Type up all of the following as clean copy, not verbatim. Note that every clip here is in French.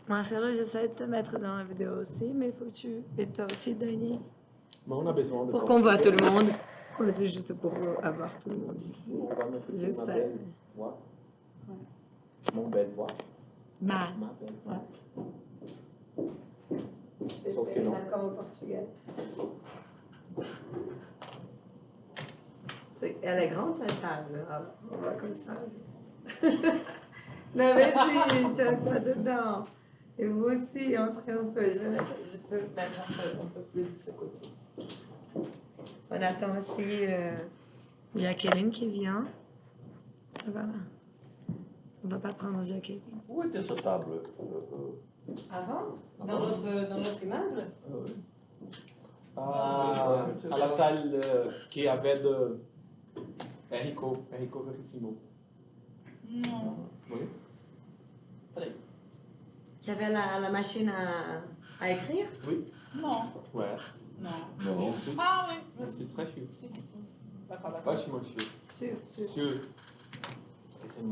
Marcelo, j'essaie de te mettre dans la vidéo aussi, mais il faut que tu... Et toi aussi, Dani. Mais on a besoin de Pour qu'on voit tout conjuguer. le monde. Moi, c'est juste pour avoir tout le monde ici. On va mettre ma J'essaie. belle voix. Ouais. Mon belle voix. Ma. Ma belle voix. Ouais. Sauf que non. Comme au Portugal. Elle est grande, cette table. Alors, on va comme ça. Non, mais si, tiens-toi dedans. Et vous aussi, entrez un peu. Je peux mettre un peu plus de ce côté. On attend aussi Jacqueline qui vient. Voilà. On ne va pas prendre Jacqueline. Où était cette table Avant? Dans notre immeuble? Oui. À la salle qui avait de Enrico Verissimo. Non. Oui. Allez. Qui avait la machine à écrire? Oui. Non. Ouais. Non. Non. Je suis, Ah oui. je suis très sûr. Si. D'accord, d'accord. Vachement sûr. Sûr. Sûr. Parce que c'est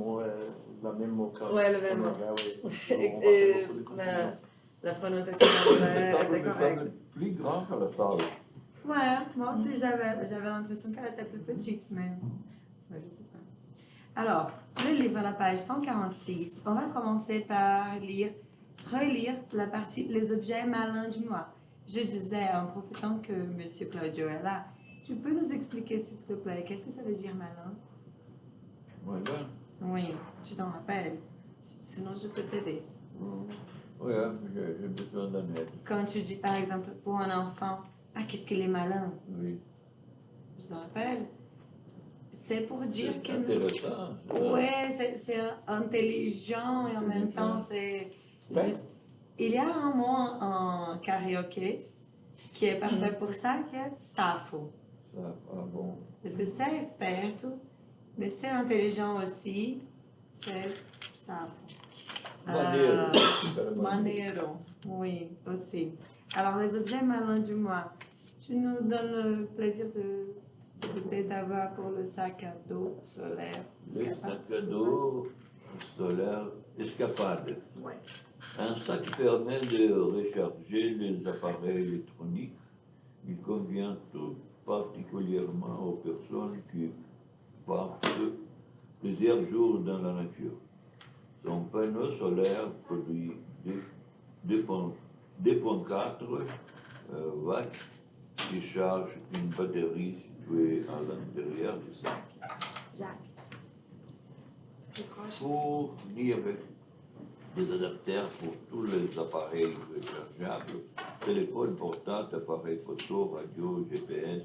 la même mot que... Ouais, le même mot. Oui. Et la prononciation Cette table était me correcte. semble plus grande que la salle. Ouais, moi aussi j'avais l'impression qu'elle était plus petite, mais je sais pas. Alors, le livre à la page 146, on va commencer par relire la partie Les objets malins du mois. Je disais, en profitant que M. Claudio est là, tu peux nous expliquer s'il te plaît, qu'est-ce que ça veut dire malin? Voilà. Oui, tu t'en rappelles. Sinon, je peux t'aider. Oui, j'ai besoin d'un aide. Quand tu dis, par exemple, pour un enfant, ah, qu'est-ce qu'il est malin? Oui. Je te rappelle. C'est pour dire C'est que... intéressant. Ouais, c'est intelligent et en même temps, c'est... Il y a un mot en karaoke qui est parfait pour ça, qui est safo. Ça, ah bon. Parce que c'est esperto, mais c'est intelligent aussi, c'est safo. Maneiro, oui, aussi. Alors, les objets malins du mois. Tu nous donnes le plaisir de écouter ta voix pour le sac à dos solaire. Le sac à dos solaire escapade. Ouais. Un sac permet de recharger les appareils électroniques. Il convient tout particulièrement aux personnes qui partent plusieurs jours dans la nature. Son panneau solaire produit 2,4 watts qui charge une batterie située à l'intérieur du sac. Jacques. Fourni avec des adapteurs pour tous les appareils rechargeables, téléphone portable, appareil photo, radio, GPS,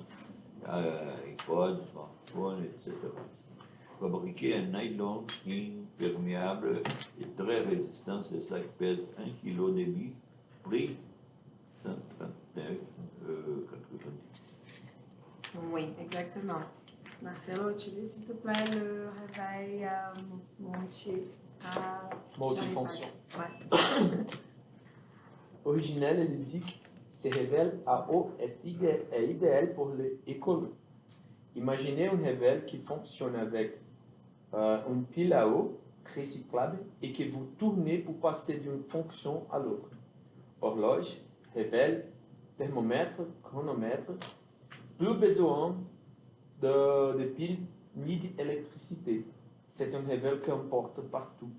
iPod, smartphone, etc. Fabriqué en nylon imperméable et très résistant, ce sac pèse 1,5 kg, prix 139,90. Oui, exactement. Marcelo, tu veux s'il te plaît le réveil Multifonction. Ouais. Originel elliptique se révèle à eau est idéal pour les écoles. Imaginez un réveil qui fonctionne avec une pile à eau recyclable et que vous tournez pour passer d'une fonction à l'autre. Horloge, réveil, thermomètre, chronomètre, plus besoin de piles ni d'électricité. C'est un réveil qui emporte partout.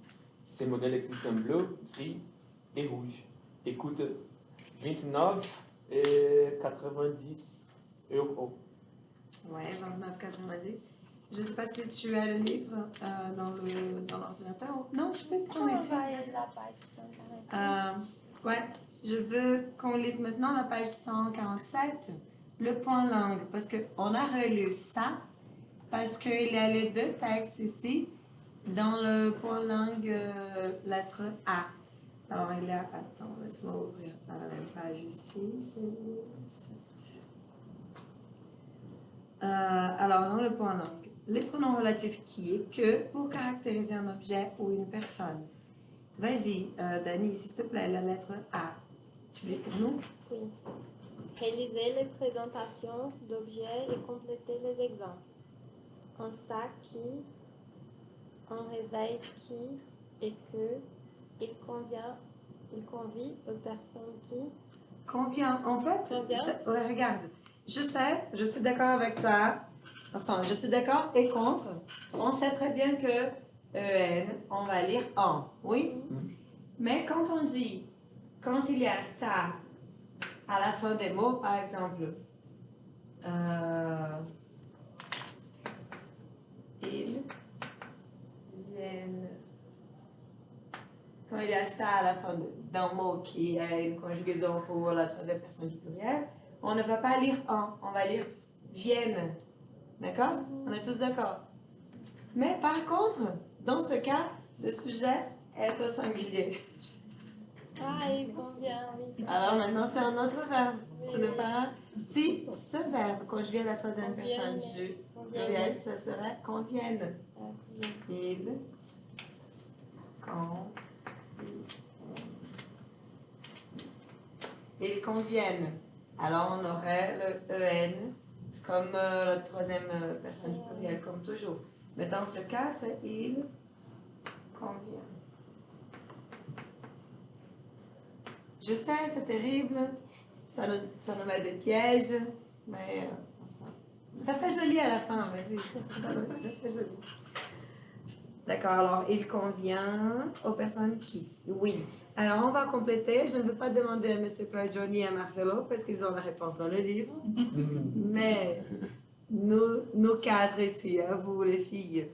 Ces modèles existent en bleu, gris et rouge. Et coûtent 29,90 €. Ouais, 29,90. Je ne sais pas si tu as le livre dans l'ordinateur. Non, tu peux prendre ici. La page 146. Ouais, je veux qu'on lise maintenant la page 147, le point langue, parce qu'on a relu ça, parce qu'il y a les deux textes ici, dans le point langue lettre A. Alors, il y a... Attends, laisse-moi ouvrir dans la même page ici. C'est où? Alors, dans le point langue, les pronoms relatifs qui et que pour caractériser un objet ou une personne. Vas-y, Dani, s'il te plaît, la lettre A. Tu lis pour nous? Oui. Réalisez les présentations d'objets et complétez les exemples. Un sac qui, un réveil qui et que, il convient Il convie aux personnes qui... Convient. En fait, Convient. ouais, regarde. Je sais, je suis d'accord avec toi. Enfin, je suis d'accord et contre. On sait très bien que EN, on va lire en, oui? Mais quand on dit, quand il y a ça à la fin des mots, par exemple, ils viennent. Quand il y a ça à la fin d'un mot qui est une conjugaison pour la troisième personne du pluriel, on ne va pas lire en, on va lire viennent. D'accord? On est tous d'accord. Mais par contre, dans ce cas, le sujet est au singulier. Ah, il convient, oui. Alors maintenant, c'est un autre verbe. Ce n'est pas. Si ce verbe conjugué à la troisième personne du pluriel, ce serait conviennent. Ah, convient. Il, quand, ils conviennent. Alors on aurait le EN comme la troisième personne du pluriel, comme toujours. Mais dans ce cas, c'est il convient. Je sais, c'est terrible, ça nous met des pièges, mais enfin, ça fait joli à la fin, vas-y. Ça fait joli. D'accord, alors il convient aux personnes qui? Oui. Alors on va compléter. Je ne veux pas demander à M. Claudio ni à Marcelo parce qu'ils ont la réponse dans le livre. Mais nous quatre ici, à vous les filles,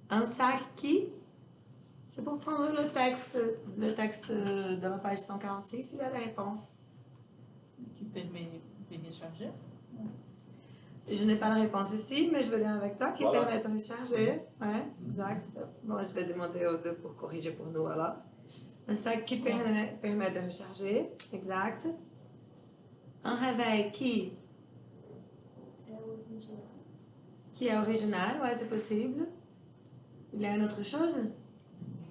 un sac qui? C'est pour prendre le texte de la page 146, il y a la réponse. Qui permet de recharger. Je n'ai pas la réponse ici, mais je vais lire avec toi, qui Voilà. permet de recharger. Ouais, exact. Bon, je vais demander aux deux pour corriger pour nous, alors. Un sac qui permet de recharger, exact. Un réveil qui est original, ouais, c'est possible. Il y a une autre chose.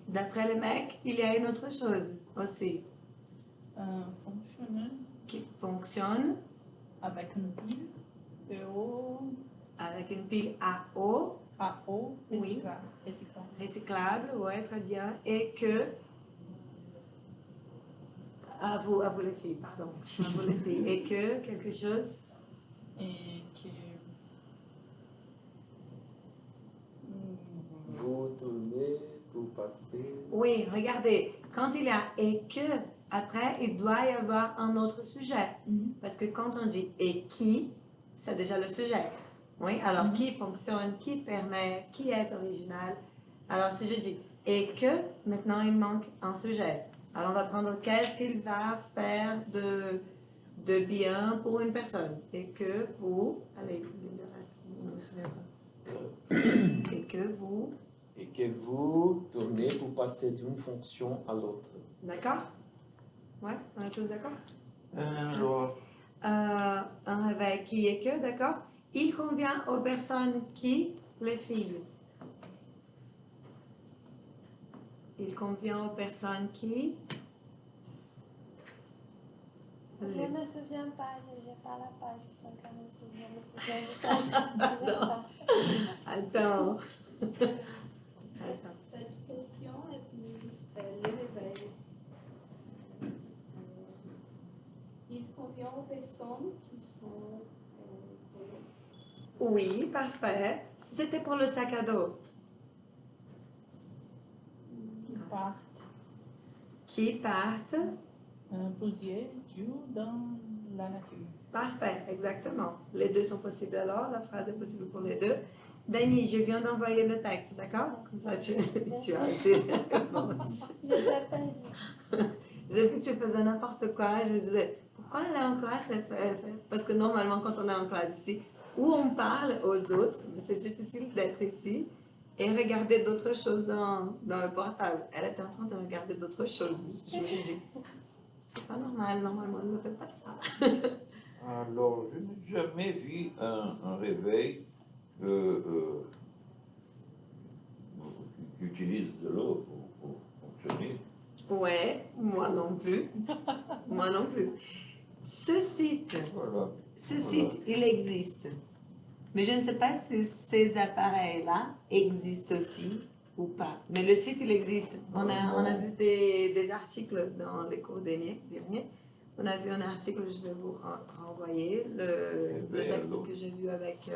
D'après les mecs, il y a une autre chose aussi Fonctionnel qui fonctionne avec une pile. PO, avec une pile à eau, AO, Oui. recyclable. Recyclable. recyclable, ouais, très bien, et que à vous les filles, pardon, à vous les filles, et que quelque chose Et que. Vous tournez pour passer. Oui, regardez, quand il y a et que, après, il doit y avoir un autre sujet. Parce que quand on dit et qui, c'est déjà le sujet. Oui, alors qui fonctionne, qui permet, qui est original. Alors si je dis et que, maintenant il manque un sujet. Alors on va prendre qu'est-ce qu'il va faire de bien pour une personne. Et que vous, allez, le reste, vous ne vous souvenez pas. Et que vous. Et que vous tournez pour passer d'une fonction à l'autre. D'accord? Ouais, on est tous d'accord? Alors, Un réveil qui est que, d'accord? Il convient aux personnes qui? Les filles. Il convient aux personnes qui? Je ne me souviens pas, je n'ai pas la page 146, je me souviens du texte. Je n'ai pas. Attends. Cette question et puis le réveil. Il convient aux personnes qui sont. Oui, parfait. C'était pour le sac à dos. Qui partent. Qui partent? Plusieurs jours dans la nature. Parfait, exactement. Les deux sont possibles alors. La phrase est possible pour les deux. Dani, je viens d'envoyer le texte, d'accord? Comme ça, tu as assez. Je t'ai perdu. J'ai vu que tu faisais n'importe quoi. Je me disais, pourquoi elle est en classe? Parce que normalement, quand on est en classe ici, où on parle aux autres, c'est difficile d'être ici et regarder d'autres choses dans le portable. Elle était en train de regarder d'autres choses. Je me suis dit, c'est pas normal, normalement, elle ne fait pas ça. alors, je n'ai jamais vu un réveil qui utilise de l'eau pour fonctionner. Ouais, moi non plus. Moi non plus. Ce site, Voilà. il existe. Mais je ne sais pas si ces appareils-là existent aussi ou pas. Mais le site, il existe. On a vu des articles dans les cours derniers. On a vu un article, je vais vous renvoyer, le texte que j'ai vu avec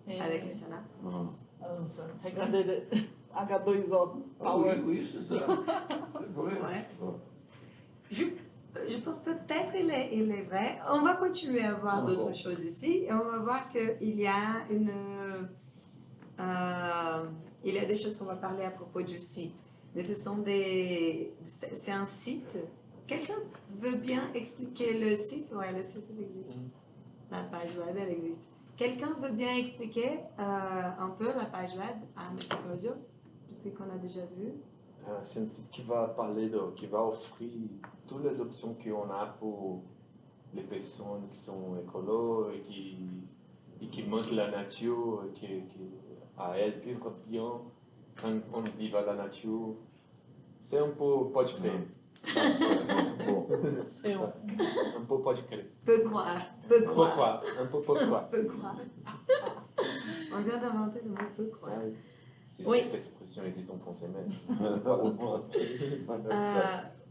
Luciana. Regardez H2O Ah Power. oui, c'est ça. C'est vrai. Ouais. Bon. Je pense peut-être il est vrai. On va continuer à voir d'autres choses ici et on va voir qu'il y a il y a des choses qu'on va parler à propos du site. Mais c'est un site. Quelqu'un veut bien expliquer le site? Ouais, le site il existe. La page web elle existe. Quelqu'un veut bien expliquer un peu la page web à M. Claudio depuis qu'on a déjà vu? C'est un site qui va qui va offrir toutes les options qu'on a pour les personnes qui sont écolos et qui montrent la nature, qui à elles vivre bien quand on vit à la nature. C'est un peu pas du créer. C'est où? Un peu pas du créer. Peut croire. Un peu croire. Peut croire. On vient d'inventer le mot peut croire. Ah oui. Si Oui. cette expression existe en français même.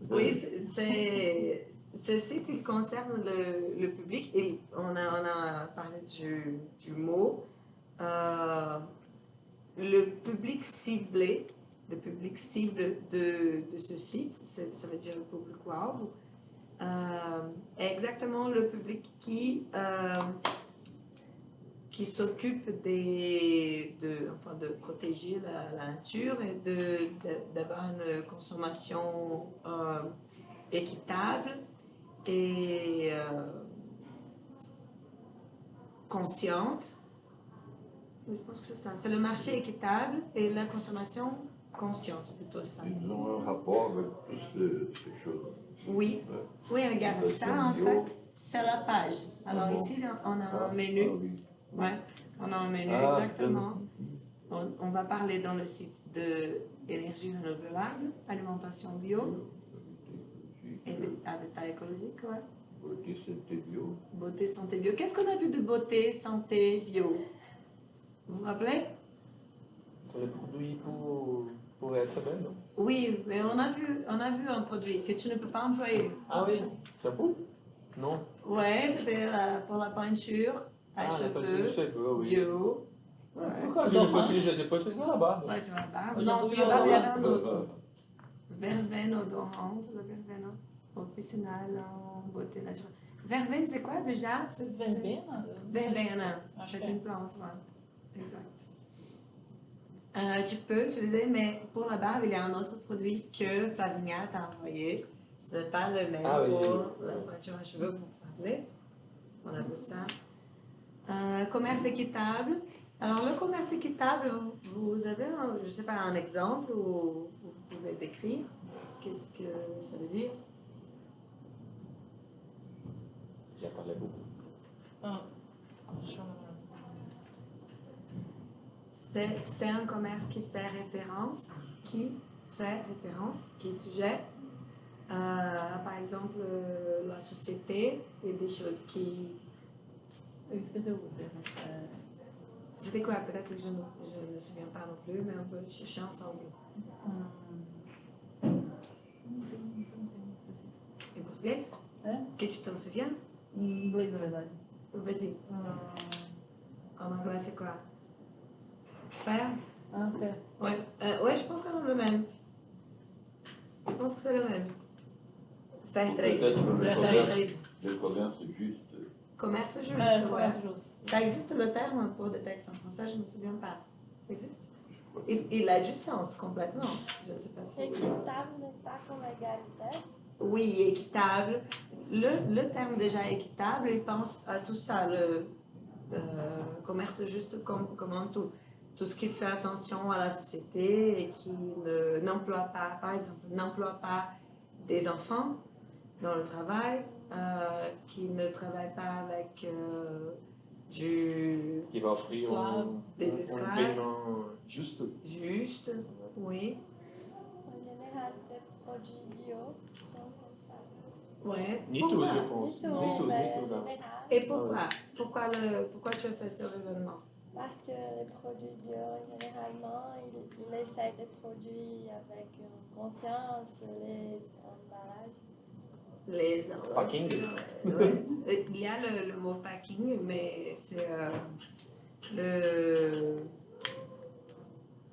Oui, ce site, il concerne le public. On a parlé du mot. Le public ciblé, le public cible de ce site, ça veut dire le public-alvo, est exactement le public qui s'occupe de protéger la nature et d'avoir une consommation équitable et consciente. Je pense que c'est ça. C'est le marché équitable et la consommation consciente, c'est plutôt ça. Ils ont un rapport avec toutes ces choses. Oui, oui, regarde ça en fait, c'est la page. Alors ici, on a un menu. Ah oui. Ouais, on a un menu exactement. On va parler dans le site de énergie renouvelable, alimentation bio, et habitat écologique, ouais. Beauté, santé, bio. Beauté, santé, bio. Qu'est-ce qu'on a vu de beauté, santé, bio? Vous vous rappelez? C'est les produits pour être belle, non? Oui, mais on a vu un produit que tu ne peux pas employer. Ah oui, chapeau? Non. Ouais, c'était pour la peinture à La cheveux, cheveux, oui. bio. Ouais. Pourquoi je ne peux pas utiliser la barbe? Ouais, sur la barbe. J'ai Non, oublié sur la barbe, il y la avait un autre. Verveine odorante, le verveine officinal en beauté naturelle. Verveine, c'est quoi déjà? Verbena? Verveine, c'est Ok. une plante, ouais. Exact. Tu peux utiliser, mais pour la barbe, il y a un autre produit que Flavinia t'a envoyé. Ce n'est pas le même Ah oui. pour la peinture à cheveux, vous vous rappelez? On a vu ça. Commerce équitable. Alors, le commerce équitable, vous avez, je ne sais pas, un exemple où vous pouvez décrire qu'est-ce que ça veut dire? J'ai parlé beaucoup. C'est un commerce qui fait référence, qui est sujet à, par exemple, la société et des choses qui... Eu esqueci o termo. C'était quoi? Peut-être que je ne me souviens pas non plus, mais on peut chercher ensemble. Em português? É? Que tu t'en souviens? Em inglês, na verdade. Vas-y. En anglais, c'est quoi? Faire? Ah, ok. Ouais, je pense qu'on a le même. Je pense que c'est le même. Fair trade. Peut-être le Fair commerce. trade. Le commerce juste. Commerce juste, É, ouais. justo. Ça existe le terme pour des textes en français, je ne me souviens pas. Ça existe? Il a du sens complètement. Je ne sais pas si. Équitable n'est pas comme égalité. Oui, équitable. Le terme déjà équitable, il pense à tout ça, le commerce juste comme un tout. Tout ce qui fait attention à la société et qui n'emploie pas, par exemple, n'emploie pas des enfants dans le travail, qui ne travaille pas avec Qui va offrir des un esclaves. paiement juste. Juste, oui. En général, des produits bio sont comme ça. Ouais. Ni tout, je pense. Ni tout, Ni tout, mais ni tout. en non. général. Et pourquoi tu as fait ce raisonnement? Parce que les produits bio, généralement, ils essaient de produire avec conscience les emballages. Les Packing. ouais. Il y a le mot packing, mais c'est le.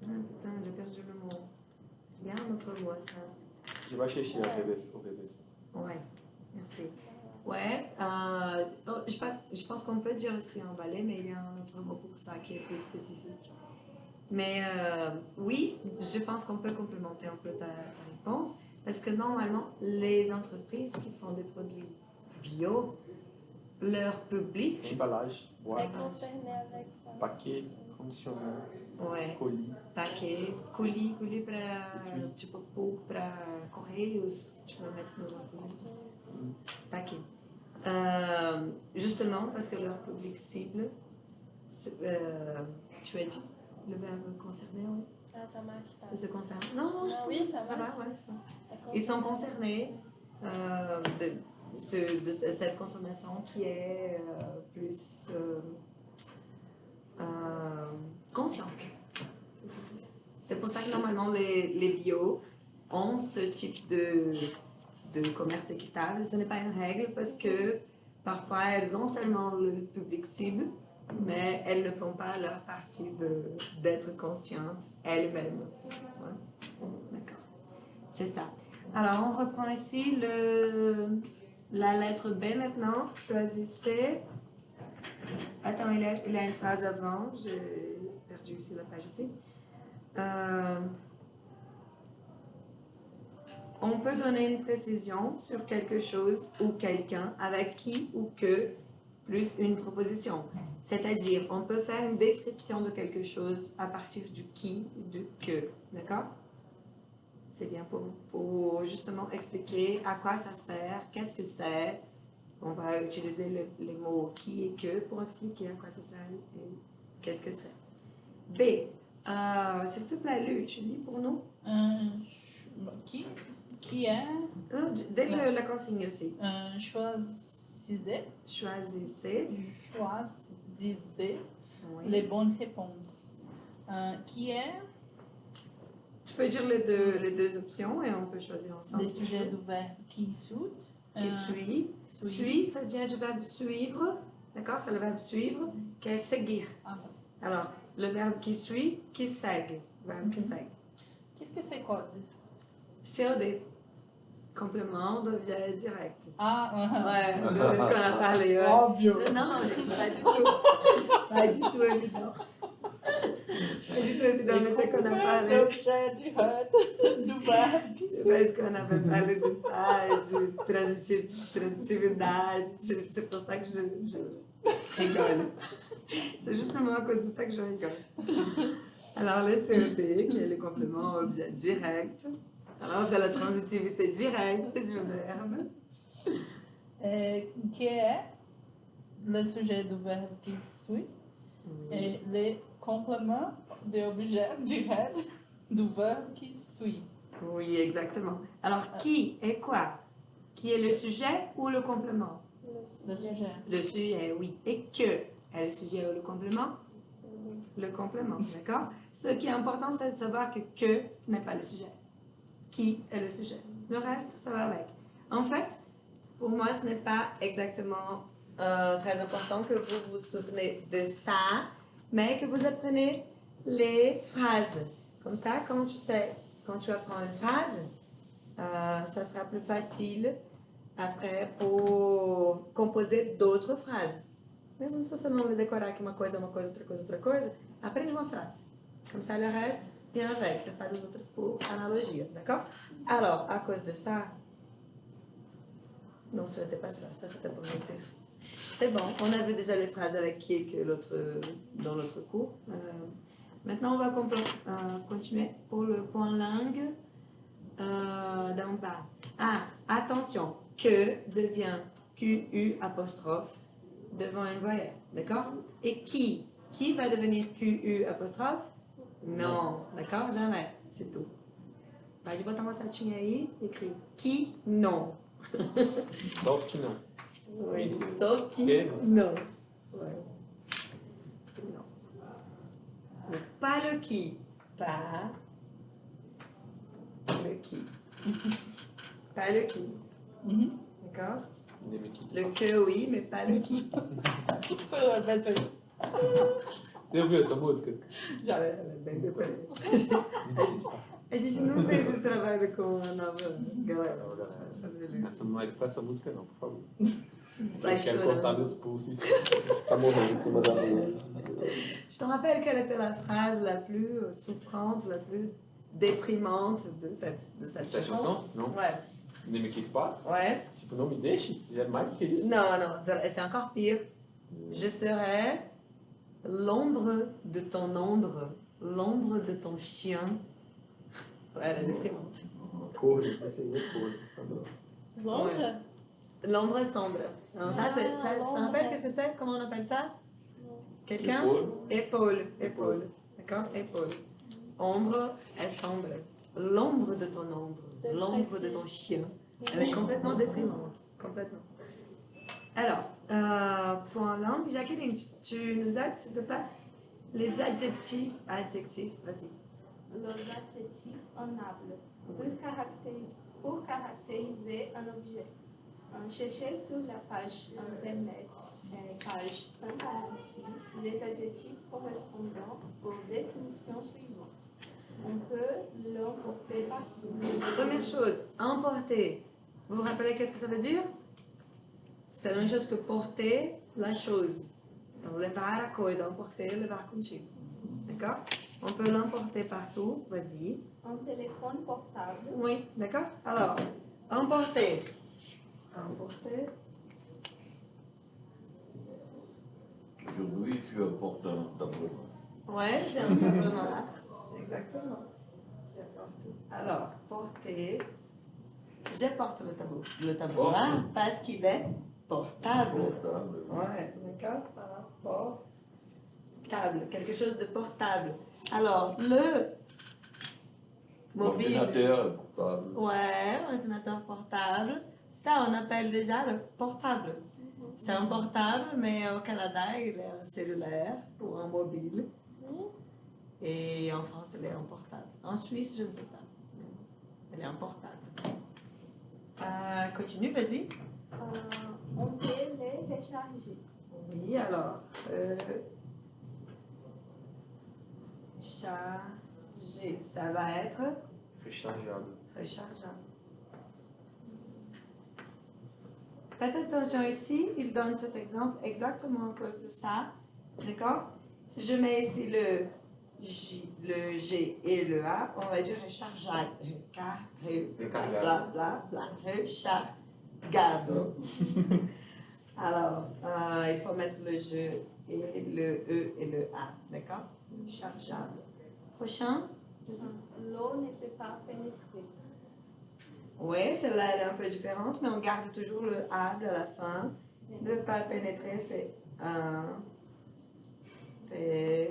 Ah, putain, j'ai perdu le mot. Il y a un autre mot à ça. Je vais chercher au revers. Ouais, merci. Ouais, je pense qu'on peut dire aussi emballé, mais il y a un autre mot pour ça qui est plus spécifique. Mais oui, je pense qu'on peut complémenter un peu ta réponse, parce que normalement, les entreprises qui font des produits bio, leur public, Emballage, Est boîte, concerné avec ça. paquet, conditionnement, ouais, colis. paquet, colis para, Etui. tipo, para correios, tipo, mettre no colis. Paquet. Justement, parce que leur public cible, tu as dit le verbe concerné, oui. Ah, ça marche pas. Se concerne. Non, je Ah pense oui, que ça ça marche. va, ouais, ça va. Est Ils sont concerné. concernés de cette consommation qui est plus consciente. C'est pour ça que normalement les bio ont ce type de commerce équitable. Ce n'est pas une règle parce que parfois elles ont seulement le public cible, mais elles ne font pas leur partie d'être conscientes elles-mêmes. Ouais. D'accord. C'est ça. Alors, on reprend ici la lettre B maintenant. Choisissez. Attends, il y a une phrase avant. J'ai perdu aussi la page ici. On peut donner une précision sur quelque chose ou quelqu'un avec qui ou que plus une proposition. C'est-à-dire, on peut faire une description de quelque chose à partir du qui, du que. D'accord? C'est bien pour justement expliquer à quoi ça sert, qu'est-ce que c'est. On va utiliser les mots qui et que pour expliquer à quoi ça sert et qu'est-ce que c'est. B. S'il te plaît, Lu, tu lis pour nous? Qui est Dès la consigne aussi. choisissez Oui. les bonnes réponses. Qui est Tu peux dire les deux options et on peut choisir ensemble. des sujets du verbe qui suit. Qui suit. Suit, ça vient du verbe suivre. D'accord? C'est le verbe suivre qui est seguir. Ah, Alors, le verbe qui suit, qui segue. Verbe qui segue. qu'est-ce que c'est code? COD. Complément d'objet direct. Ah, Ouais, de ce qu'on a parlé. Ouais. Óbvio. Non, pas du tout. Pas du tout évident. Pas du tout évident, mais c'est qu'on a parlé. L'objet direct du verbe qui C'est suit. parce qu'on avait parlé de ça et de transitividade. C'est pour ça que je rigole. C'est justement à cause de ça que je rigole. Alors, le COD, qui est le complément objet direct. Alors, c'est la transitivité directe du verbe. Qui est le sujet du verbe qui suit et le complément de l'objet direct du verbe qui suit. Oui, exactement. Alors, qui est quoi? Qui est le sujet ou le complément? Le sujet. Le sujet, oui. Et que est le sujet ou le complément? Le complément, d'accord? Ce qui est important, c'est de savoir que n'est pas le sujet. Qui est le sujet? Le reste, ça va avec. En fait, pour moi, ce n'est pas exactement très important que vous vous souvenez de ça, mais que vous apprenez les phrases. Comme ça, quand tu apprends une phrase, ça sera plus facile après pour composer d'autres phrases. Mesmo se você não decorar que uma coisa, outra coisa, aprende uma frase. Comme ça, le reste vient avec. Ça faz as outras por analogia, d'accord? Alors, à cause de ça, non, ce n'était pas ça. Ça, c'était pour l'exercice. C'est bon, on a vu déjà les phrases avec qui et que dans l'autre cours. Maintenant, on va continuer pour le point langue d'en bas. Ah, attention, que devient QU apostrophe devant une voyelle, d'accord? Et qui va devenir QU apostrophe? Non, d'accord? Jamais, c'est tout. Pode botar uma setinha aí e écrit qui, non. Sauf que non. Oui, sauf qui, Que non. Ouais. Non. pas le qui. Pas le qui. Pas le qui. Mhm. D'accord? Ne me quitte Le pas. que oui, mais pas le qui. Você repete isso. Você ouviu essa música? Já ela é bem decorada. A gente não fez esse trabalho com a nova galera. Essa não é com essa música não, por favor. Sai Eu quero cortar chorando. meus pulsos e ficar morrendo em cima da rua. Je te rappelle quelle était la phrase la plus souffrante, la plus déprimante de cette Essa chanson? chanson? Não? Ouais. Ne me quitte pas? Ouais. Tipo, não me deixe? Já é mais do que isso. Non, non, c'est encore pire. Je serai l'ombre de ton ombre, l'ombre de ton chien. Ouais, elle est déprimante. Corno, esse aí é corno. Sandra. Longa? L'ombre sombre. Non, ça, c'est, ça, tu te l'ombre. rappelles qu'est-ce que c'est? Comment on appelle ça? Non. Quelqu'un? Épaule. Épaule. D'accord? Épaule. Ombre est sombre. L'ombre de ton ombre. L'ombre de ton chien. Elle est complètement déprimante. Complètement. Alors, pour en langue, Jacqueline, tu nous aides, s'il te plaît? Les adjectifs. Adjectifs, vas-y. Les adjectifs en able pour caractériser un objet. Cherchez sur la page internet, page 146, les adjectifs correspondant aux définitions suivantes. On peut l'emporter partout. Première chose, emporter. Vous vous rappelez qu'est-ce que ça veut dire? C'est la même chose que porter la chose. Donc, levar a coisa, emporter, levar contigo. D'accord? On peut l'emporter partout. Vas-y. Un téléphone portable, Oui, d'accord? Alors, emporter. Emporter. Aujourd'hui, je porte un tableau. Ouais, j'ai un tableau noir. Exactement. Alors, porter. Je porte le tableau Oh. noir parce qu'il est portable. Portable. Ouais, d'accord? Alors, portable, quelque chose de portable. Alors, le mobile. Ordinateur portable. Ouais, ordinateur portable. Ça, on appelle déjà le portable. C'est un portable, mais au Canada, il est un cellulaire ou un mobile. Et en France, il est un portable. En Suisse, je ne sais pas. Il est un portable. Continue, vas-y. on peut les recharger. Oui, alors. Charger, ça va être Rechargeable. rechargeable. Faites attention ici, il donne cet exemple exactement à cause de ça. D'accord? Si je mets ici le G et le A, on va dire rechargeable. Bla bla bla. Rechargeable. Alors, il faut mettre le G et le E et le A. D'accord? Rechargeable. Prochain. L'eau ne peut pas pénétrer. Oui, celle-là, elle est un peu différente, mais on garde toujours le able à la fin. Ne pas pénétrer, c'est un P,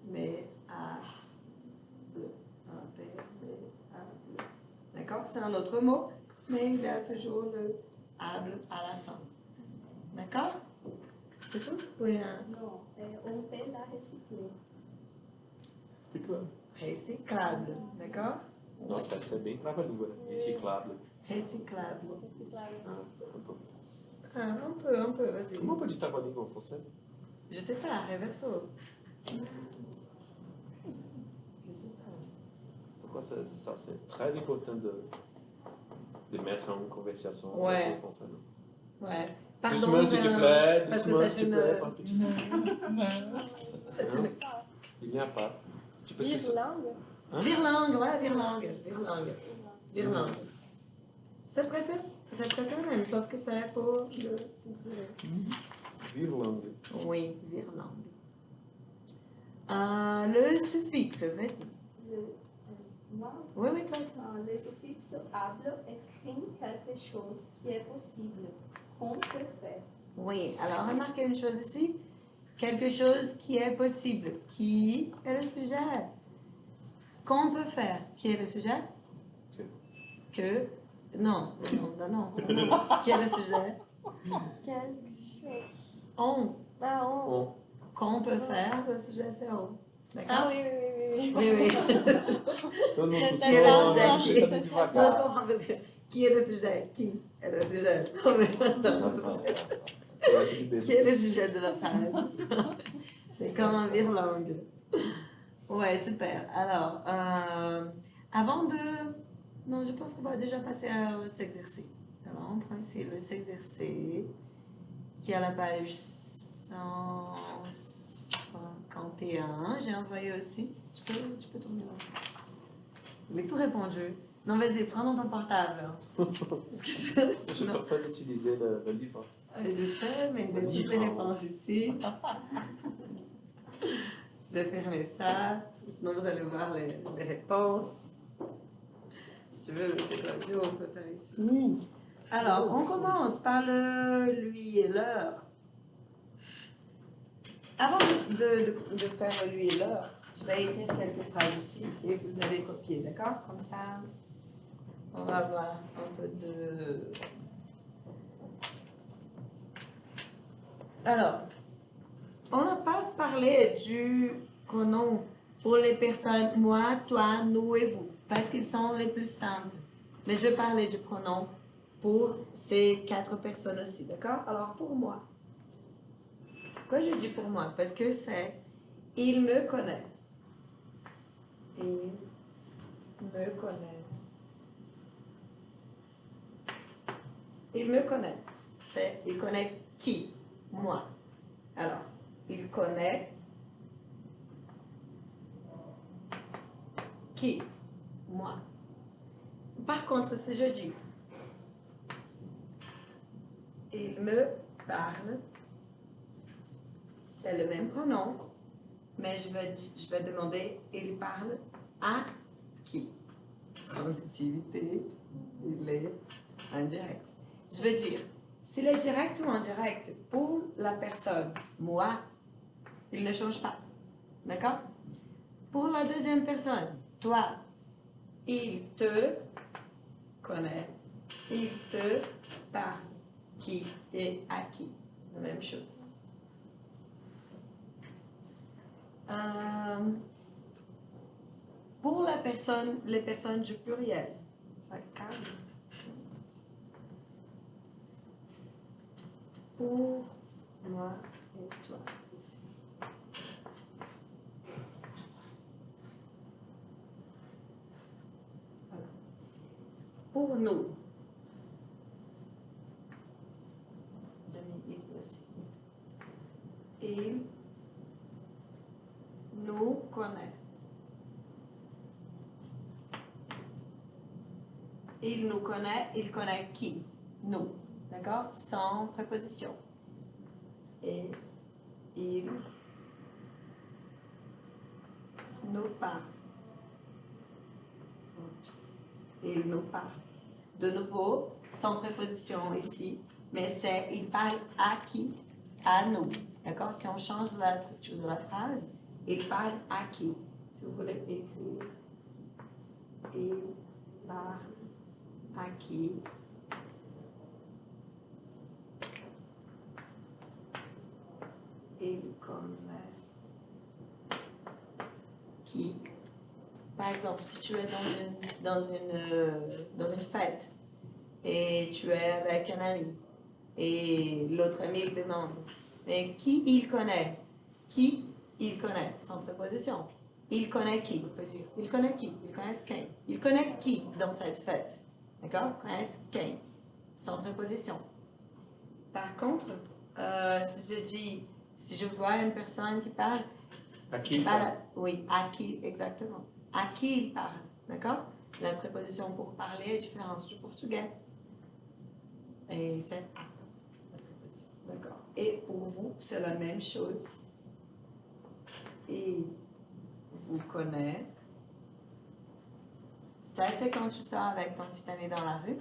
mais able. Un P, mais able. D'accord? C'est un autre mot, mais il y a toujours le able à la fin. D'accord? C'est tout? Oui, hein? Non, on peut la recycler. C'est claro. Recyclable. D'accord? Nossa, essa é bem trava-língua, né? Reciclável. Recyclable. Ah, Un peu, vas-y. Comment on peut dire trava-língua en français? Je sais pas, reverso. Je sais pas. Pourquoi ça c'est très important de mettre en conversation Ouais. avec le français. Non? Ouais. Doucement, s'il te c'est un- plaît. parce que Doucement, c'est s'il te une- plaît. Par petit. C'est une Il n'y a pas. Tu penses que c'est... Irlande? Hein? virlangue, ouais, virlangue. Virlangue. C'est presque le même, sauf que c'est pour le... Virlangue. Oui, virlangue. Le suffixe, vas-y. Moi, Oui, toi. le suffixe able exprime quelque chose qui est possible, qu'on peut faire. Oui, alors remarquez une chose ici. Quelque chose qui est possible. Qui est le sujet? Qu'on peut faire. Qui est le sujet? Que. Non. Qui est le sujet? Quelque chose. On. Ah, on. On. Qu'on peut faire, le sujet c'est on. D'accord? Ah oui, oui, oui, oui. Oui, oui. Tout le monde C'est tout Qui est le seul, sujet? c'est comme Non, devagar. je comprends parce que qui est le sujet? Qui est le sujet? Non, mais attends, parce que- Começa de bêbado. qui est le sujet de la phrase? C'est comme en virlangue. Ouais, super. Alors, avant de... Non, je pense qu'on va déjà passer à s'exercer. Alors, on prend ici le s'exercer, qui est à la page 151. J'ai envoyé aussi. Tu peux tourner là. J'ai tout répondu. Non, vas-y, prends dans ton portable. Parce que Je suis sinon- en train d'utiliser le livre. Je sais, mais il y a toutes les réponses ici. Je vais fermer ça, parce que sinon vous allez voir les réponses. Si tu veux, c'est l'audio, on peut faire ici. Alors, on commence par le lui et l'heure. Avant de faire le lui et l'heure, je vais écrire quelques phrases ici et vous allez copier, d'accord? Comme ça, on va avoir un peu de... Alors, on n'a pas parlé du pronom pour les personnes moi, toi, nous et vous, parce qu'ils sont les plus simples. Mais je vais parler du pronom pour ces 4 personnes aussi, d'accord? Alors, pour moi. Pourquoi je dis pour moi? Parce que c'est il me connaît. Il me connaît. Il me connaît. C'est il connaît qui? Moi. Alors, il connaît qui? Moi. Par contre, si je dis il me parle, c'est le même pronom, mais je vais demander il parle à qui? Transitivité, il est indirect. Je veux dire, s'il est direct ou indirect, pour la personne, moi, il ne change pas. D'accord? Pour la deuxième personne, toi, il te connaît, il te parle. Qui et à qui? La même chose. Pour les personnes du pluriel, ça calme. Pour moi et toi. Ici. Voilà. Pour nous. J'ai mis il aussi. Il nous connaît. Il nous connaît, il connaît qui? Nous. D'accord? Sans préposition. Et il nous parle. Oups. Il nous parle. De nouveau, sans préposition ici, mais c'est il parle à qui? À nous. D'accord? Si on change la structure de la phrase, il parle à qui? Si vous voulez écrire, il parle à qui? Il connaît qui? Par exemple, si tu es dans une fête et tu es avec un ami et l'autre ami il demande, mais qui il connaît? Qui il connaît? Sans préposition. Il connaît qui? On peut dire, il connaît qui? Il connaît qui? Il connaît qui dans cette fête? D'accord? Il connaît qui? Sans préposition. Par contre, si je vois une personne qui parle, À qui il parle, parle? oui, à qui exactement? À qui il parle, d'accord? La préposition pour parler est différente du portugais. Et c'est à, la préposition, d'accord? Et pour vous, c'est la même chose. Il vous connaît. Ça, c'est quand tu sors avec ton petit ami dans la rue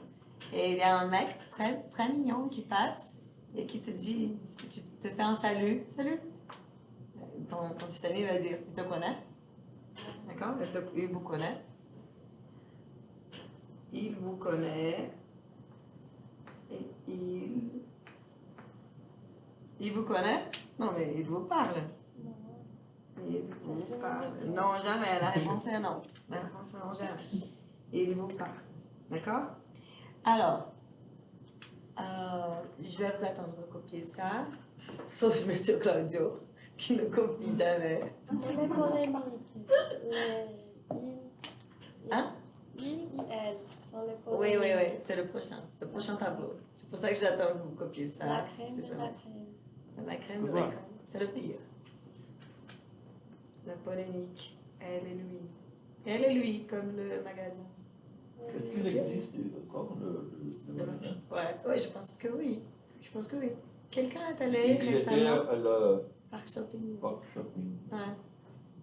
et il y a un mec très, très mignon qui passe et qui te dit, tu te fais un salut. Salut! Ton petit ami va dire, il te connaît. D'accord? Il vous connaît. Il vous connaît. Et il vous connaît? Non, mais il vous parle. Il vous parle. Non, jamais. La réponse est non. La réponse est non, jamais. Il vous parle. D'accord? Alors, je vais vous attendre à copier ça. Sauf M. Claudio, qui ne copie jamais. Les polémiques. Hein? Il et elle sont les Oui, polémiques. oui, oui, c'est le prochain tableau. C'est pour ça que j'attends que vous copiez ça. La parce crème que de je vais la mettre- crème. La crème de la crème. C'est le pire. La polémique. Elle et lui. Elle et lui, comme le magasin. Est-ce qu'il existe encore le magasin? Ouais, je pense que oui. Je pense que oui. Quelqu'un est allé Il était récemment à la parc shopping. Park Shopping. Ouais.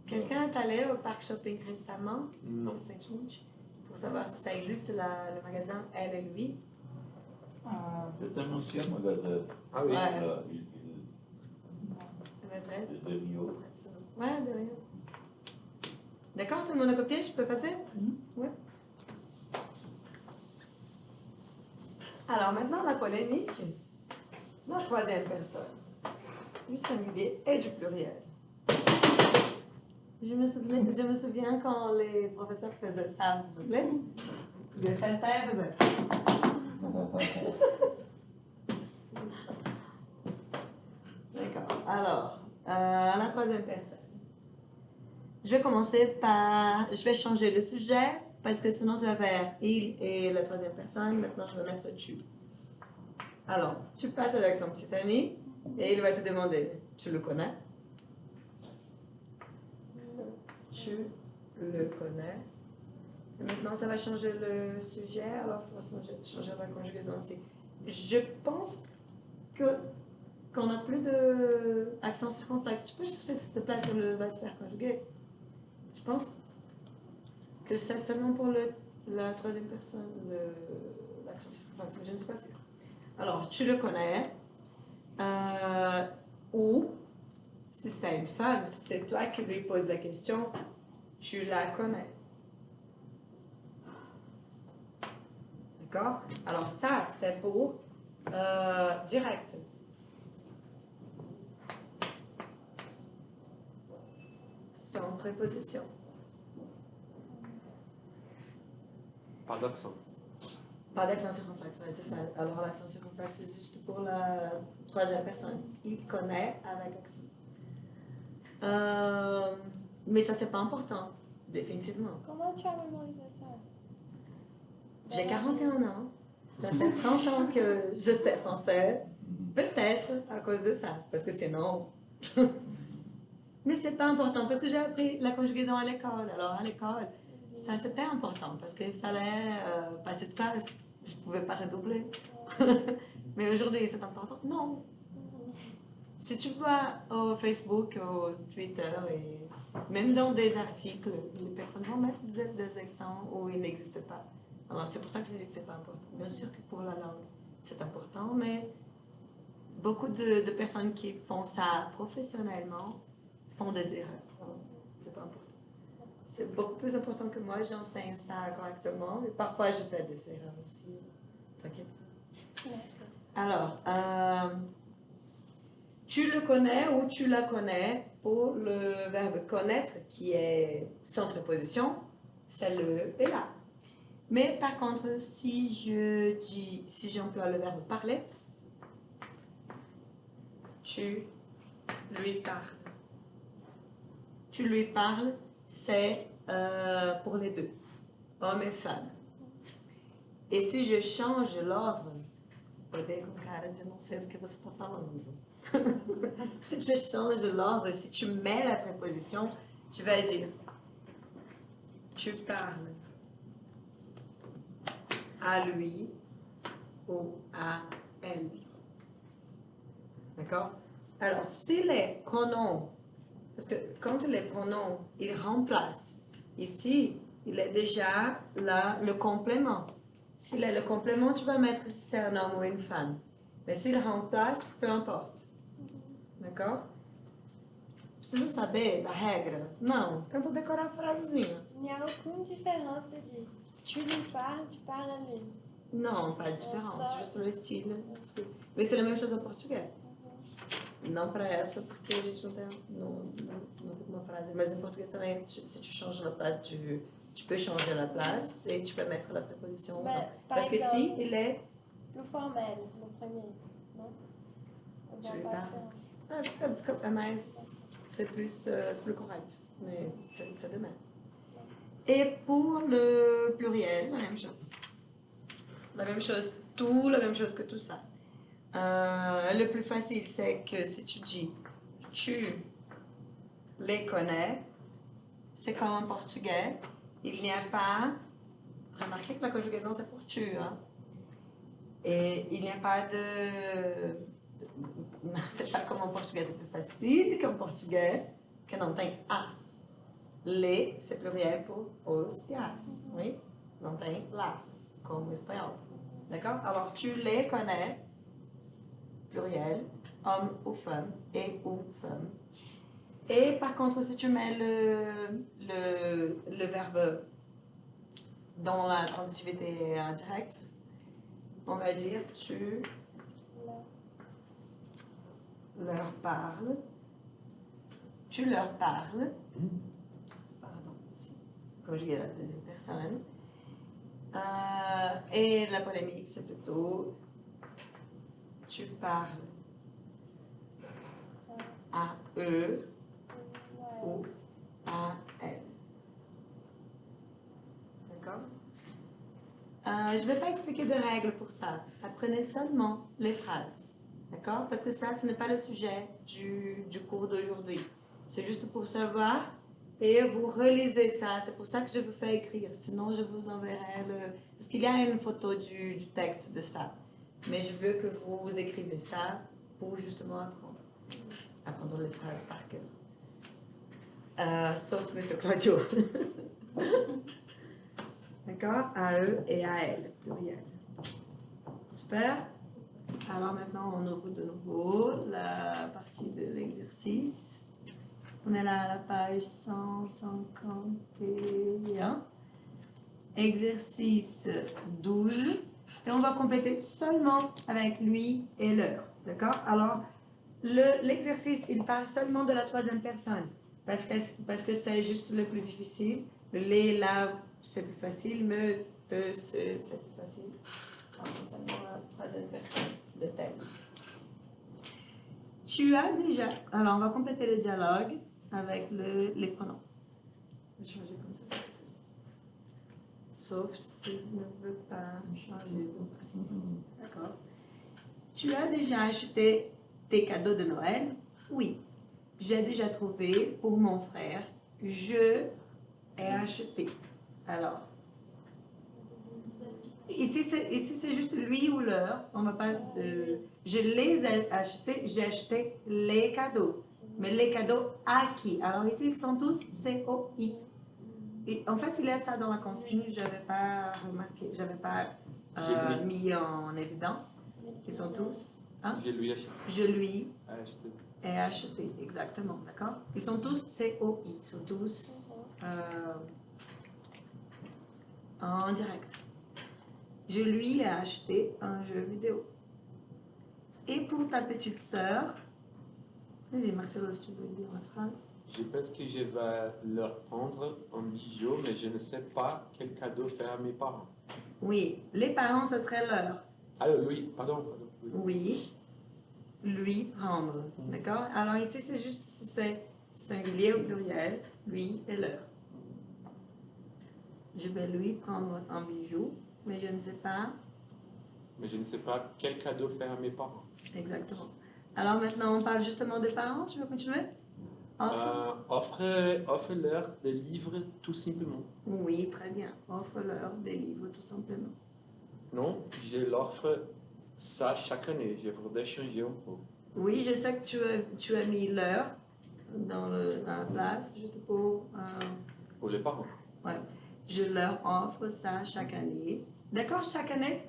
Quelqu'un est allé au parc shopping récemment, Non. à Saint-Georges, pour savoir si ça existe, le magasin Elle et lui. Ah, C'est un ancien magasin. Ah oui. Ouais. Là, Le maîtresse. il est de Rio. Ouais, de rien. D'accord, tout le monde a copié, je peux passer? Ouais. Alors maintenant, la polémique, la troisième personne, du singulier et du pluriel. Je me souviens quand les professeurs faisaient ça, vous vous rappelez? Ils avaient fait ça, ils faisaient. D'accord. Alors, la troisième personne. Je vais commencer par... Je vais changer le sujet parce que sinon ça va faire il et la troisième personne. Maintenant, je vais mettre tu. Alors, tu passes avec ton petit ami et il va te demander, tu le connais? Tu le connais. Et maintenant, ça va changer le sujet, alors ça va changer la conjugaison aussi. Je pense qu'on n'a plus d'accent circonflexe. Tu peux chercher s'il te plaît sur le verbe super conjugué. Je pense que c'est seulement pour la troisième personne l'accent circonflexe, mais je ne suis pas sûre. Alors, tu le connais. Ou, si c'est une femme, si c'est toi qui lui poses la question, tu la connais. D'accord? Alors ça, c'est pour direct. Sans préposition. Pas d'accent. Pas d'accent circonflexe, ouais, c'est ça. Alors l'accent circonflexe, c'est juste pour la troisième personne. Il connaît avec accent. Mais ça, c'est pas important, définitivement. Comment tu as mémorisé ça? J'ai 41 ans. Ça fait 30 ans que je sais français. Peut-être à cause de ça, parce que sinon... Mais c'est pas important, parce que j'ai appris la conjugaison à l'école. Alors à l'école, ça c'était important, parce qu'il fallait passer de classe. Je pouvais pas redoubler. Mais aujourd'hui, c'est important? Non. Si tu vois au Facebook, au Twitter, et même dans des articles, les personnes vont mettre des accents où ils n'existent pas. Alors c'est pour ça que je dis que c'est pas important. Bien sûr que pour la langue, c'est important, mais beaucoup de personnes qui font ça professionnellement font des erreurs. Alors, c'est pas important. C'est beaucoup plus important que moi, j'enseigne ça correctement, mais parfois je fais des erreurs aussi. T'inquiète. Alors, tu le connais ou tu la connais pour le verbe connaître qui est sans préposition, c'est le et là. Mais par contre, si j'emploie le verbe parler, tu lui parles. Tu lui parles, c'est pour les deux, homme et femme. E se je change l'ordre, olhei com cara de não sei do que você está falando. Si tu changes l'ordre, si tu mets la préposition, tu vas dire tu parles à lui ou à elle. D'accord? Alors, si les pronoms, parce que quand les pronoms, ils remplacent, ici, il est déjà là le complément. S'il est le complément, tu vas mettre si c'est un homme ou une femme. Mais s'il remplace, peu importe. D'accord? Precisa saber da regra? Não. Tenta decorar a frasezinha. Il n'y a aucune différence de dire tu lui parles, tu parles à lui. Non, pas de différence. Ça- Juste le style. Mais c'est la même chose en portugais. Não para essa, porque a gente não tem uma frase. Mas em português também, se tu changes la place, tu peux changer la place et tu peux mettre la préposition. Mais, par Parce que exemple, si il est... plus formel, le premier, non? On Je voit vais pas pas. faire. Mais c'est plus correct. Mais c'est de même. Et pour le pluriel, la même chose. La même chose, tout, la même chose que tout ça. Le plus facile, c'est que si tu dis tu les connais, c'est comme en portugais. Il n'y a pas. Remarquez que la conjugaison, c'est pour tu. Hein? Et il n'y a pas de. C'est pas comme en portugais, c'est plus facile qu'en portugais, que não tem as. Les, c'est pluriel pour os et as. Oui? Não tem las, comme l'espagnol. D'accord? Alors, tu les connais, pluriel, homme ou femme, et ou femme. Et par contre, si tu mets le verbe dans la transitivité indirecte, on va dire tu leur parles. Tu leur parles. Pardon, ici. Conjugué à la deuxième personne. Et la polémique, c'est plutôt tu parles à eux ou à elles. D'accord? Je ne vais pas expliquer de règles pour ça. Apprenez seulement les phrases. D'accord? Parce que ça, ce n'est pas le sujet du cours d'aujourd'hui. C'est juste pour savoir et vous relisez ça. C'est pour ça que je vous fais écrire. Sinon, je vous enverrai le... Parce qu'il y a une photo du texte de ça. Mais je veux que vous écrivez ça pour justement apprendre. Apprendre les phrases par cœur. Sauf Monsieur Claudio. D'accord? À eux et à elles, pluriel. Super. Alors maintenant, on ouvre de nouveau la partie de l'exercice. On est là à la page 151. Exercice 12. Et on va compléter seulement avec lui et leur. D'accord? Alors, l'exercice, il parle seulement de la troisième personne. Parce que c'est juste le plus difficile. Le les, là, c'est plus facile. Me, te, c'est plus facile. Alors, c'est seulement la troisième personne de tel. Tu as déjà... Alors, on va compléter le dialogue avec les pronoms. Je vais changer comme ça, c'est plus facile. Sauf si tu ne veux pas changer de précision. D'accord. Tu as déjà acheté tes cadeaux de Noël? Oui. J'ai déjà trouvé pour mon frère. Je ai acheté. Alors, ici c'est juste lui ou leur. On va pas de... Je les ai achetés, j'ai acheté les cadeaux. Mais les cadeaux à qui? Alors ici, ils sont tous C-O-I. Et en fait, il y a ça dans la consigne. Je n'avais pas remarqué, je n'avais pas mis en évidence. Ils sont tous... Hein? Je lui achète. Je lui Acheté. ai acheté, exactement, d'accord? Ils sont tous C-O-I, ils sont tous en direct. Je lui ai acheté un jeu vidéo. Et pour ta petite sœur, vas-y Marcelo, si tu veux lire la phrase. Je pense que je vais leur prendre un bijou, mais je ne sais pas quel cadeau faire à mes parents. Oui, les parents, ce serait leur. Alors, lui, pardon. Oui, lui prendre, d'accord? Alors ici, c'est juste si c'est singulier ou pluriel, lui et leur. Je vais lui prendre un bijou, mais je ne sais pas Mais je ne sais pas quel cadeau faire à mes parents. exactement. Alors maintenant, on parle justement des parents. Tu veux continuer? Offre-leur des livres tout simplement. Oui, très bien. Offre-leur des livres tout simplement. Non, je l'offre ça chaque année. Je voudrais changer un peu. Oui, je sais que tu as mis leur dans la place, juste pour... Pour les parents. ouais. Je leur offre ça chaque année. D'accord, chaque année?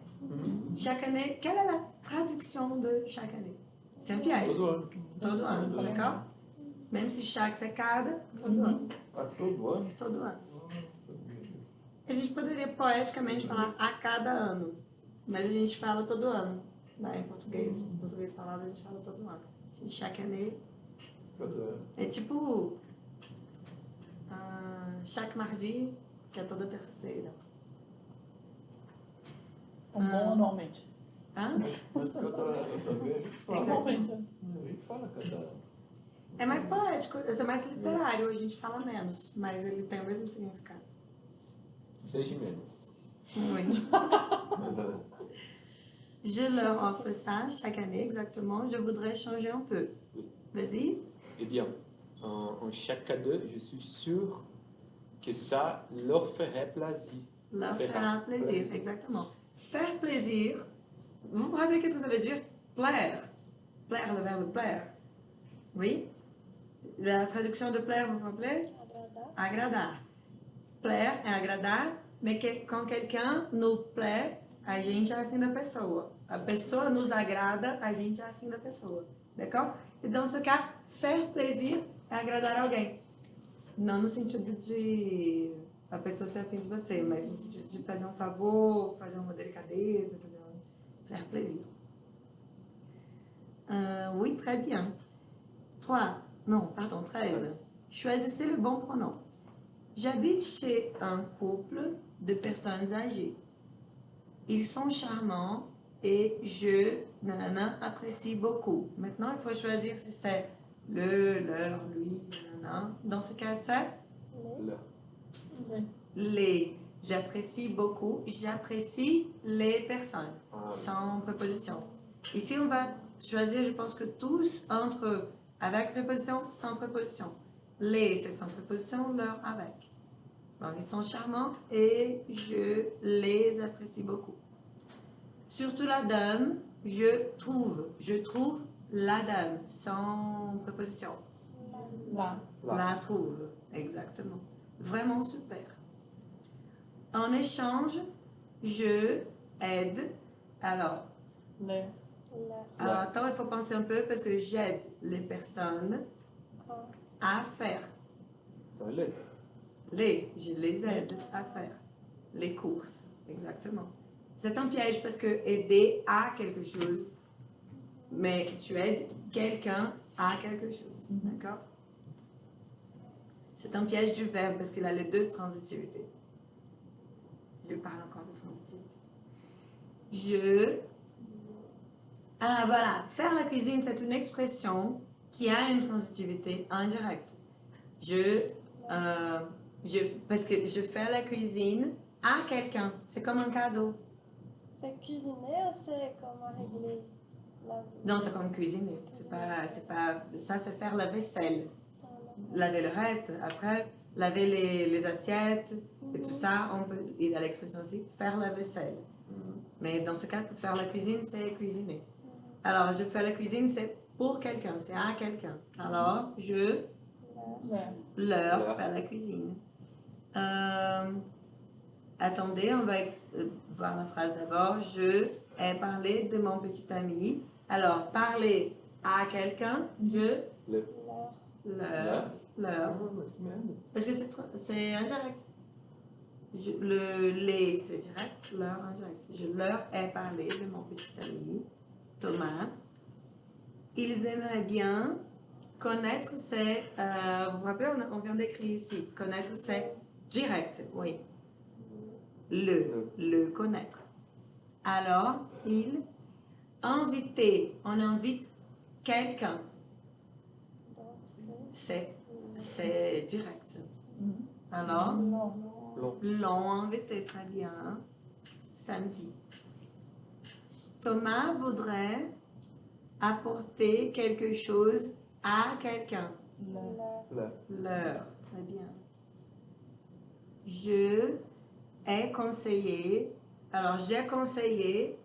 Chaque année. Quelle est la traduction de chaque année? C'est un piège. Todo ano, d'accord? Même si chaque c'est cada, todo ano. A todo ano. Todo ano. A gente poderia poeticamente falar a cada ano, mas a gente fala todo ano. Né? Em português falado, a gente fala todo ano. Chaque année. Cada É tipo, chaque mardi, que é toda terça-feira. Bom anualmente. Hã? Mas cada vez a gente fala. Anualmente. A gente fala cada. É mais poético, é mais literário, a gente fala menos, mas ele tem o mesmo significado. seja menos. Muito. Je leur offre ça chaque année, exactement. Je voudrais changer un peu. Vas-y. Eh bien, en chaque cadeau, je suis sûr que ça leur ferait plaisir. Leur fera plaisir, exactement. Faire plaisir. Vous vous rappelez qu'est-ce que ça veut dire? Plaire. Plaire, le verbe plaire. Oui? La traduction de plaire, vous vous rappelez? Agradar. Agradar. Plaire é agradar, mas quand quelqu'un nous plaît, a gente é afim da pessoa. A pessoa nos agrada, a gente é afim da pessoa. D'accord? E dans ce cas, faire plaisir é agradar alguém. Não no sentido de a pessoa ser afim de você, mas no sentido de fazer um favor, fazer uma delicadeza, faire plaisir. Oui, très bien. 3. Non, pardon, 13. Choisissez le bon pronom. J'habite chez un couple de personnes âgées. Ils sont charmants et je, nanana, apprécie beaucoup. Maintenant, il faut choisir si c'est le, leur, lui, nanana. Dans ce cas, c'est Leur. Oui. les. J'apprécie beaucoup. J'apprécie les personnes. Ah, Sans préposition. Ici, on va choisir, je pense que tous, entre avec préposition, sans préposition. Les, c'est sans préposition, leur, avec. Bon, ils sont charmants et je les apprécie beaucoup. Surtout la dame, je trouve. Je trouve la dame, sans préposition. Lá. La trouve, exactement. Vraiment super. En échange, je aide. Alors, Lê. Leur. attends, il faut penser un peu parce que j'aide les personnes à faire. Então, ele. Je les aide à faire les courses, exactement. C'est un piège parce que aider à quelque chose, mais tu aides quelqu'un à quelque chose, d'accord? C'est un piège du verbe parce qu'il a les deux transitivités. Je parle encore de transitivité. Ah voilà, faire la cuisine, c'est une expression qui a une transitivité indirecte. Parce que je fais la cuisine à quelqu'un. C'est comme un cadeau. C'est cuisiner ou c'est comme régler la vie? Non, c'est comme cuisiner. C'est pas, ça, c'est faire la vaisselle. Laver le reste. Après, laver les assiettes et tout ça, on peut, il y a l'expression aussi, faire la vaisselle. Mais dans ce cas, faire la cuisine, c'est cuisiner. Alors, je fais la cuisine, c'est pour quelqu'un, c'est à quelqu'un. Alors, je Lê. leur fais la cuisine. Attendez, on va voir la phrase d'abord. Je ai parlé de mon petit ami. Alors, parler à quelqu'un, je Le. leur. Ah, mas que merda. Parce que c'est indirect. Les, c'est direct, leur, indirect. Je leur ai parlé de mon petit ami, Thomas. Ils aimeraient bien connaître, c'est. Vous vous rappelez, on vient d'écrire ici. Connaître, c'est direct, oui. Le connaître. Alors, il. Inviter, on invite quelqu'un. C'est direct. Alors, Long. l'ont invité, très bien. Samedi. Thomas voudrait apporter quelque chose à quelqu'un. Lê. Le. Leur, très bien. Je ai conseillé. Alors, j'ai conseillé.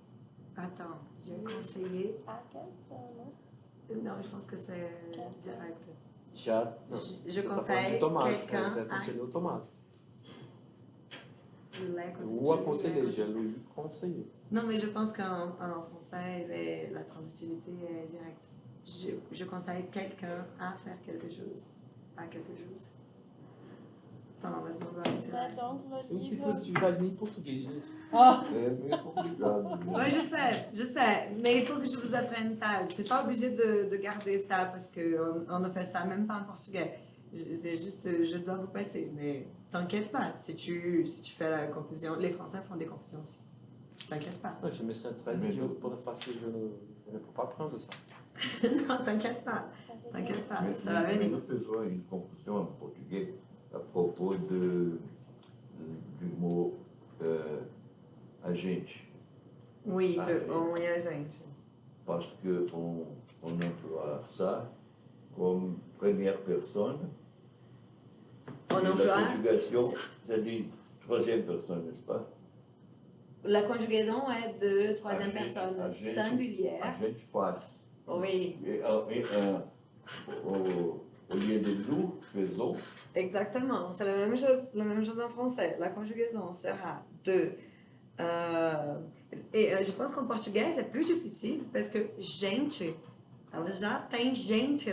Attends, j'ai conseillé. À quelqu'un, non? Non, je pense que c'est direct. Já. Não. Je Você tá falando conseille de Tomás. quelqu'un Você à. aconselhou o Tomás. Je l'ai conseillé. O aconselhei, já lui conseillé. Non, mais je pense qu'en français, la transitivité est directe. Je conseille quelqu'un à faire quelque chose. À quelque chose. Attends, laisse-moi voir ici. Mais donc, le Eu não sei livre... positividade nem em português, gente. Ah, É meio complicado. Oui, je sais, mais il faut que je vous apprenne ça. C'est pas obligé de garder ça parce qu'on on ne fait ça même pas en portugais. C'est juste, je dois vous passer, mais t'inquiète pas, si tu fais la confusion, les Français font des confusions aussi. T'inquiète pas. Non, je me sens très idiot parce que je ne peux pas apprendre ça. Non, t'inquiète pas, Mais ça va venir. nous faisons une confusion en portugais à propos du mot agente, Oui, Ah, le oui. on et a gente. parce qu'on emploie ça comme première personne. On Et emploie, la conjugation, c'est dit troisième personne, n'est-ce pas? la conjugaison est de troisième Agente, personne agente, singulière. Agente faz. Oui, Au lieu de nous, faisons. exactement. C'est la même chose en français. La conjugaison sera de. Je pense qu'en português c'est plus difficile parce que gente, ela já tem gente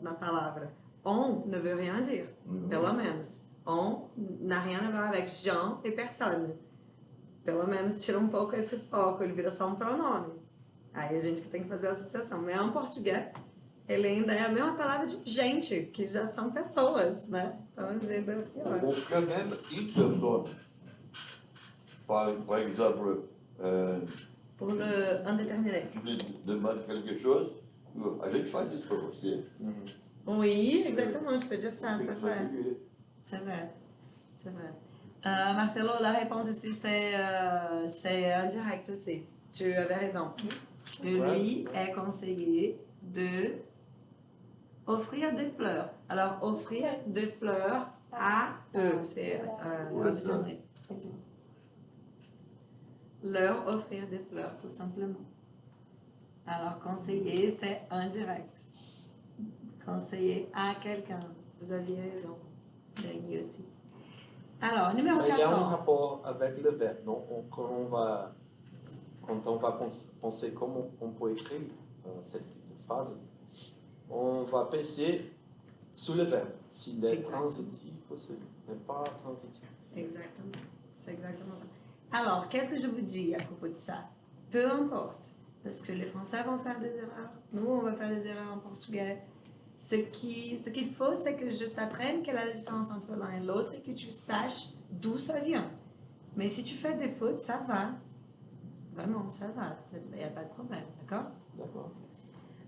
na palavra. On ne veut rien dire, pelo menos. On n'a rien a ver avec gens et personne. Pelo menos tira um pouco esse foco, ele vira só um pronome. Aí a gente que tem que fazer a associação. Mas em português, ele ainda é a mesma palavra de gente, que já são pessoas, né? Então ainda é pior. Ou quand même une personne. Par exemple, Pour le indéterminé. tu me demandes quelque chose, a gente faz isso para você. Oui, exactement, je peux dire ça, c'est Fica vrai. português. C'est vrai. C'est vrai. Marcelo, la réponse ici, c'est indirect aussi. Tu avais raison. Lui est conseillé de offrir des fleurs. Alors, offrir des fleurs à eux, c'est indéterminé. Ici. Leur offrir des fleurs, tout simplement. Alors, conseiller, c'est indirect. Conseiller à quelqu'un. Vous aviez raison. Dani aussi. Alors, numéro Il y a un 14. rapport avec le verbe, non? Quand on va penser comment on peut écrire ce type de phrase, on va penser sur le verbe, s'il est Exact. transitif ou s'il n'est pas transitif. Exactement. C'est exactement ça. Alors, qu'est-ce que je vous dis à propos de ça? Peu importe. Parce que les Français vont faire des erreurs. Nous, on va faire des erreurs en portugais. Ce qu'il faut, c'est que je t'apprenne quelle est la différence entre l'un et l'autre et que tu saches d'où ça vient. Mais si tu fais des fautes, ça va. Vraiment, ça va. Il n'y a pas de problème, d'accord? D'accord.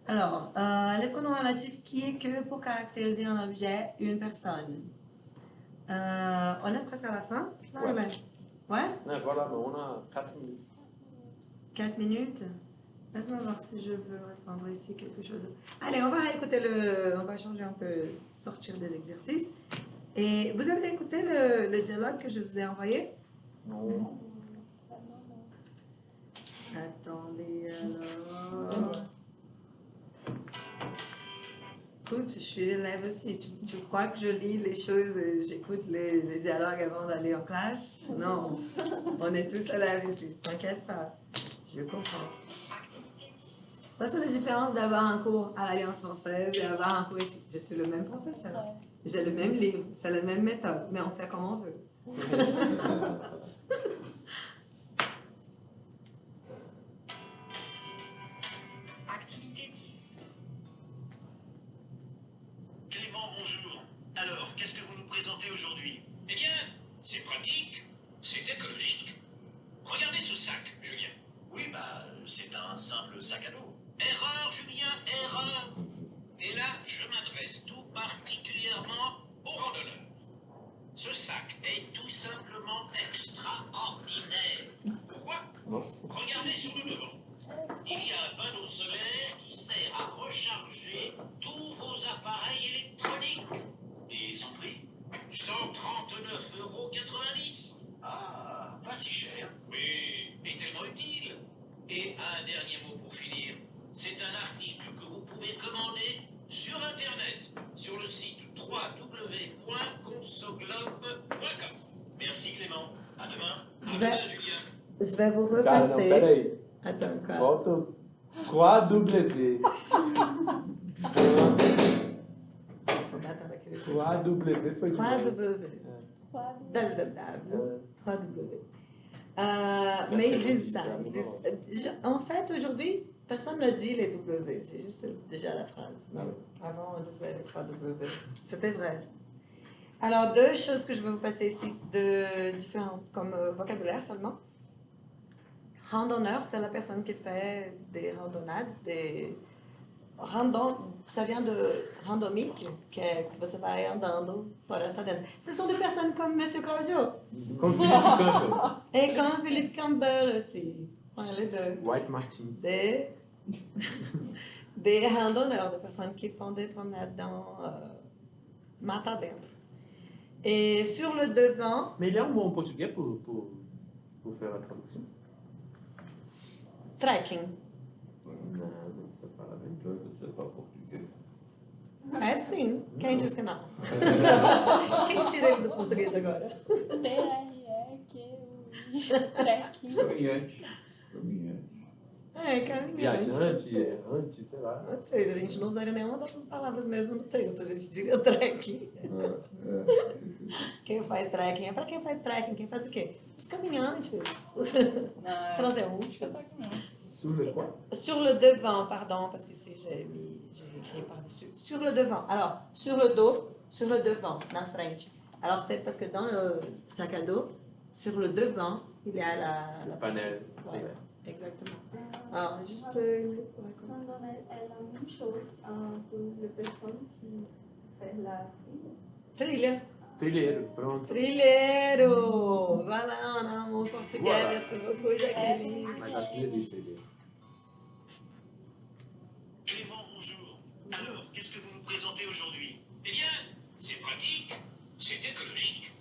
Alors, les pronoms relatifs qui est que pour caractériser un objet, une personne. On est presque à la fin. Ouais. Ouais? Non, voilà, mais on a 4 minutes. 4 minutes. Laisse-moi voir si je veux répondre ici quelque chose. Allez, on va écouter on va changer un peu, sortir des exercices. Et vous avez écouté le dialogue que je vous ai envoyé? Non. Attendez alors. Écoute, je suis élève aussi. Tu crois que je lis les choses, j'écoute les dialogues avant d'aller en classe? Non. On est tous élèves ici. T'inquiète pas. Je comprends. Ça, c'est la différence d'avoir un cours à l'Alliance française et avoir un cours ici. Je suis le même professeur. J'ai le même livre. C'est la même méthode. Mais on fait comme on veut. Activité 10. Clément, bonjour. Alors, qu'est-ce que vous nous présentez aujourd'hui? Eh bien, c'est pratique, c'est écologique. Regardez ce sac, Julien. Oui, c'est un simple sac à dos. Erreur, Julien, erreur. Et là, je m'adresse tout particulièrement aux randonneurs. Ce sac est tout simplement extraordinaire. Pourquoi? Regardez sur le devant. Il y a un panneau solaire qui sert à recharger tous vos appareils électroniques. Et son prix? 139,90 €. Ah, pas si cher. Mais tellement utile. Et un dernier mot pour finir. C'est un article que vous pouvez commander sur Internet, sur le site www.consoglobe.com. Merci Clément. À demain. À demain, Julien. Je vais vous Cara, não, repasser. peraí. Attends, quoi? Volta 3W. Faut pas attendre que je 3W foi de 3W. www. 3W. Mais ils disent ça. Ils disent- en fait, aujourd'hui, personne ne dit les W. C'est juste déjà la phrase. Mais avant, on disait les 3W. C'était vrai. Alors, deux choses que je vais vous passer ici, de différents comme vocabulaire seulement. Randonneur, c'est la personne qui fait des randonnades, ça vient de randomique, que você vai andando floresta dentro. Ce sont des personnes comme M. Claudio Comme Philippe Campbell. et comme Philippe Campbell aussi. Ouais, les deux. White Martins. Des randonneurs, des personnes qui font des promenades dans mata dentro. Et sur le devant, Mais il y a un mot en portugais pour faire la traduction? trekking. Não, essa palavra é Je ne sais pas portugais. É sim. Quem diz que não? Quem tira ele do português agora? T-R-E-Q-I. Trekking. Caminhante. Caminhante. É, caminhante. viajante, errante, sei lá. Ou seja, a gente não usaria nenhuma dessas palavras mesmo no texto. A gente diria trekking. Quem faz trekking é para quem faz trekking. Quem faz o quê? Os caminhantes. Os transeuntes. Sur le quoi? Sur le devant, pardon, parce que ici j'ai écrit par-dessus. Sur le devant. Alors, sur le dos, sur le devant, na frente. Alors, c'est parce que dans le sac à dos, sur le devant, il y a la Panel. Ouais, exactement. Alors, juste une minute pour raconter. Randonnée est la même chose pour les personnes qui font la trilha. Trilha. Trilheiro, pronto. Trilheiro! Vai lá, Ana, mon portugais, Voilà. merci beaucoup, Jacqueline. Mas acho que não existe trilheiro. Clément, bonjour. Alors, qu'est-ce que vous nous présentez aujourd'hui? Eh bien, c'est pratique, c'est écologique.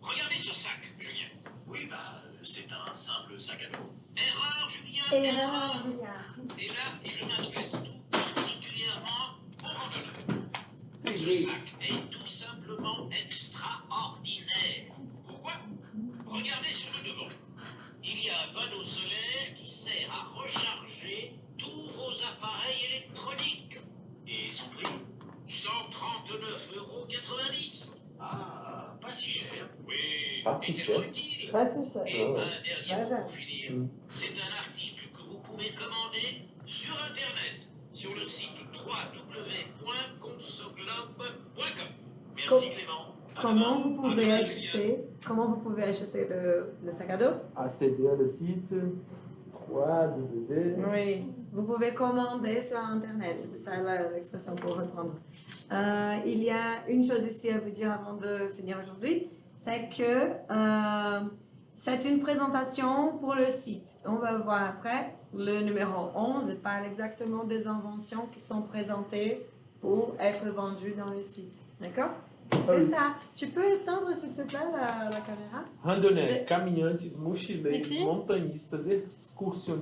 Regardez ce sac, Julien. Oui, c'est un simple sac à dos. Erreur, Julien, erreur. Et là, je m'adresse tout particulièrement aux randonneurs. Ce sac est tout simplement extraordinaire. Pourquoi? Regardez sur le devant. Il y a un panneau solaire qui sert à recharger tous vos appareils électroniques. Et son prix? 139,90 €. Ah, pas si cher. Oui, Pas si et tellement cher. utile. Pas si cher. Et un Ouais, dernier mot ouais. pour finir. C'est un article que vous pouvez commander sur Internet, sur le site www.consoglobe.com. Merci Clément. À Comment demain. vous À pouvez demain, Julien. acheter le sac à dos? Accéder au site 3W. Oui, vous pouvez commander sur Internet, c'était ça l'expression pour reprendre. Il y a une chose ici à vous dire avant de finir aujourd'hui, c'est que c'est une présentation pour le site. On va voir après, le numéro 11 parle exactement des inventions qui sont présentées pour être vendues dans le site. D'accord? C'est ça. Tu peux éteindre s'il te plaît la caméra? Randonné, caminhantes, mochileiros, Ici? montanhistas, excursionistas.